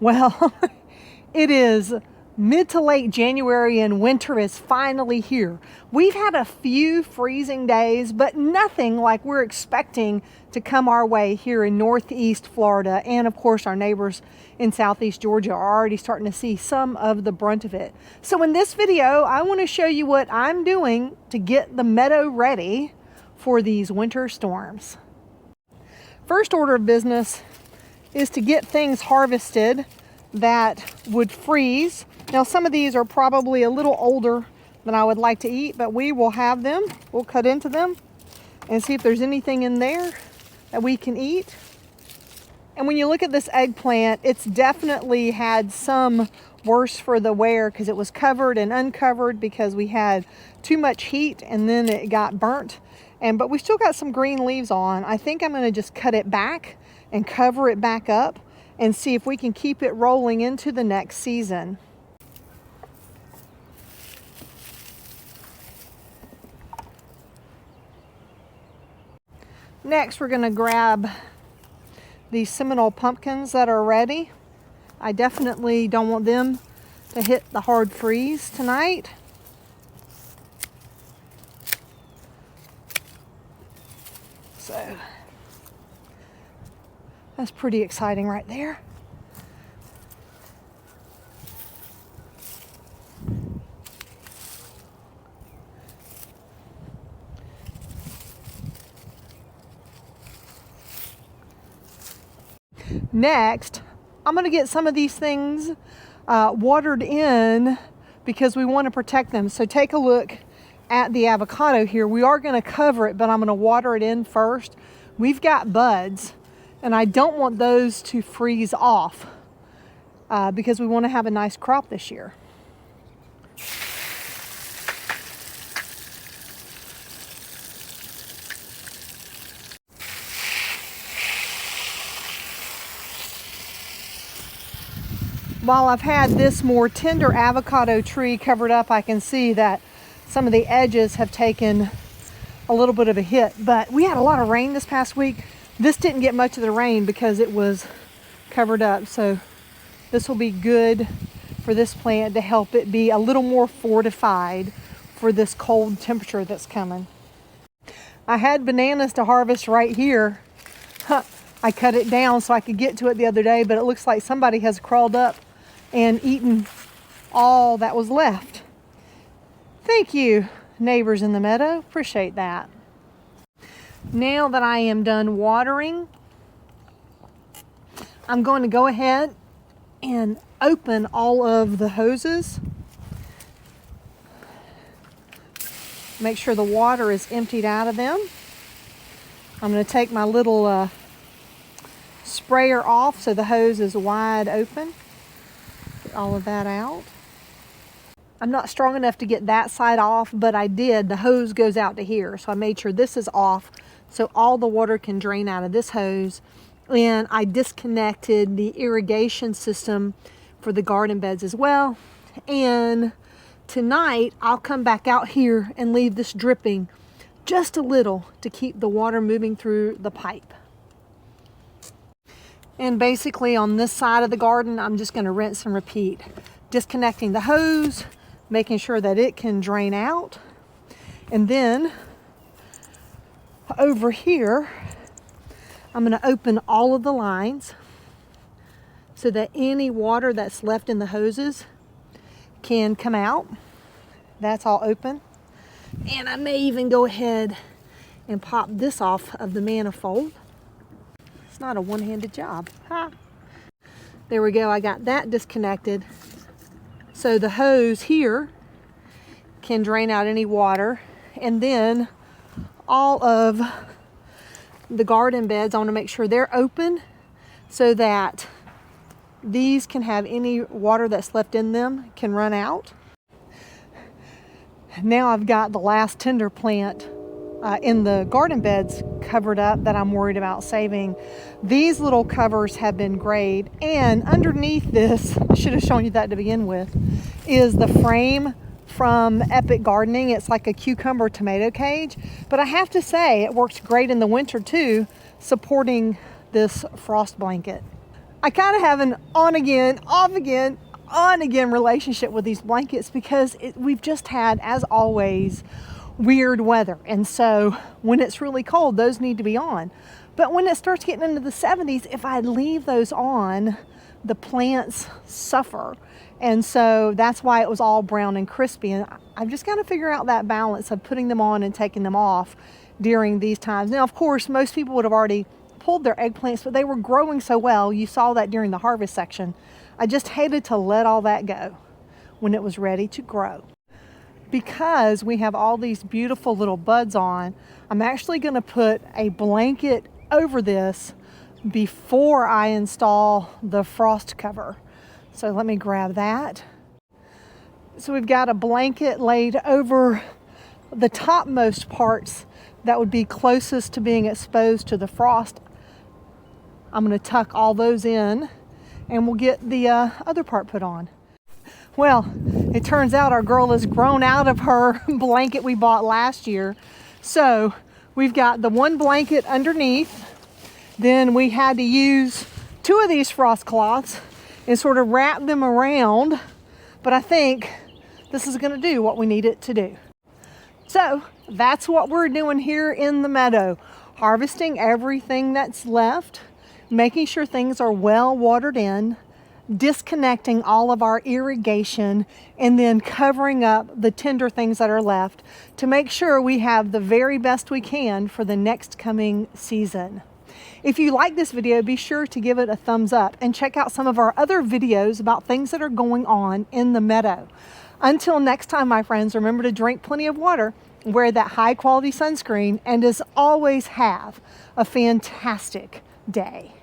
Well, it is mid to late January and winter is finally here. We've had a few freezing days, but nothing like we're expecting to come our way here in Northeast Florida. And of course, our neighbors in Southeast Georgia are already starting to see some of the brunt of it. So in this video, I want to show you what I'm doing to get the meadow ready for these winter storms. First order of business is to get things harvested that would freeze. Now some of these are probably a little older than I would like to eat, but we will have them. We'll cut into them and see if there's anything in there that we can eat. And when you look at this eggplant, it's definitely had some worse for the wear because it was covered and uncovered because we had too much heat and then it got burnt. But we still got some green leaves on. I think I'm gonna just cut it back and cover it back up and see if we can keep it rolling into the next season. Next, we're gonna grab these Seminole pumpkins that are ready. I definitely don't want them to hit the hard freeze tonight. So that's pretty exciting right there. Next, I'm going to get some of these things watered in because we want to protect them. So take a look at the avocado here. We are going to cover it, but I'm going to water it in first. We've got buds, and I don't want those to freeze off because we want to have a nice crop this year. While I've had this more tender avocado tree covered up, I can see that some of the edges have taken a little bit of a hit, but we had a lot of rain this past week. This didn't get much of the rain because it was covered up. So this will be good for this plant to help it be a little more fortified for this cold temperature that's coming. I had bananas to harvest right here. I cut it down so I could get to it the other day, but it looks like somebody has crawled up and eaten all that was left. Thank you, neighbors in the meadow. Appreciate that. Now that I am done watering, I'm going to go ahead and open all of the hoses. Make sure the water is emptied out of them. I'm going to take my little sprayer off so the hose is wide open. Get all of that out. I'm not strong enough to get that side off, but I did. The hose goes out to here, so I made sure this is off so all the water can drain out of this hose. And I disconnected the irrigation system for the garden beds as well. And tonight I'll come back out here and leave this dripping just a little to keep the water moving through the pipe. And basically on this side of the garden, I'm just going to rinse and repeat. Disconnecting the hose, making sure that it can drain out. And then over here, I'm going to open all of the lines so that any water that's left in the hoses can come out. That's all open. And I may even go ahead and pop this off of the manifold. It's not a one-handed job. Ha! There we go. I got that disconnected. So the hose here can drain out any water. And then all of the garden beds, I want to make sure they're open so that these can have any water that's left in them can run out. Now I've got the last tender plant in the garden beds covered up that I'm worried about saving. These little covers have been grayed, and underneath this, I should have shown you that to begin with, is the frame from Epic Gardening. It's like a cucumber tomato cage, but I have to say it works great in the winter too, supporting this frost blanket. I kind of have an on again, off again, on again relationship with these blankets because we've just had, as always, weird weather. And so when it's really cold, those need to be on. But when it starts getting into the 70s, if I leave those on, the plants suffer. And so that's why it was all brown and crispy. And I've just got to figure out that balance of putting them on and taking them off during these times. Now, of course, most people would have already pulled their eggplants, but they were growing so well. You saw that during the harvest section. I just hated to let all that go when it was ready to grow. Because we have all these beautiful little buds on, I'm actually going to put a blanket over this before I install the frost cover. So let me grab that. So we've got a blanket laid over the topmost parts that would be closest to being exposed to the frost. I'm going to tuck all those in and we'll get the other part put on. Well, it turns out our girl has grown out of her blanket we bought last year. So we've got the one blanket underneath. Then we had to use 2 of these frost cloths and sort of wrap them around. But I think this is going to do what we need it to do. So that's what we're doing here in the meadow. Harvesting everything that's left, making sure things are well watered in, disconnecting all of our irrigation, and then covering up the tender things that are left to make sure we have the very best we can for the next coming season. If you like this video, be sure to give it a thumbs up and check out some of our other videos about things that are going on in the meadow. Until next time, my friends, remember to drink plenty of water, wear that high quality sunscreen, and as always, have a fantastic day.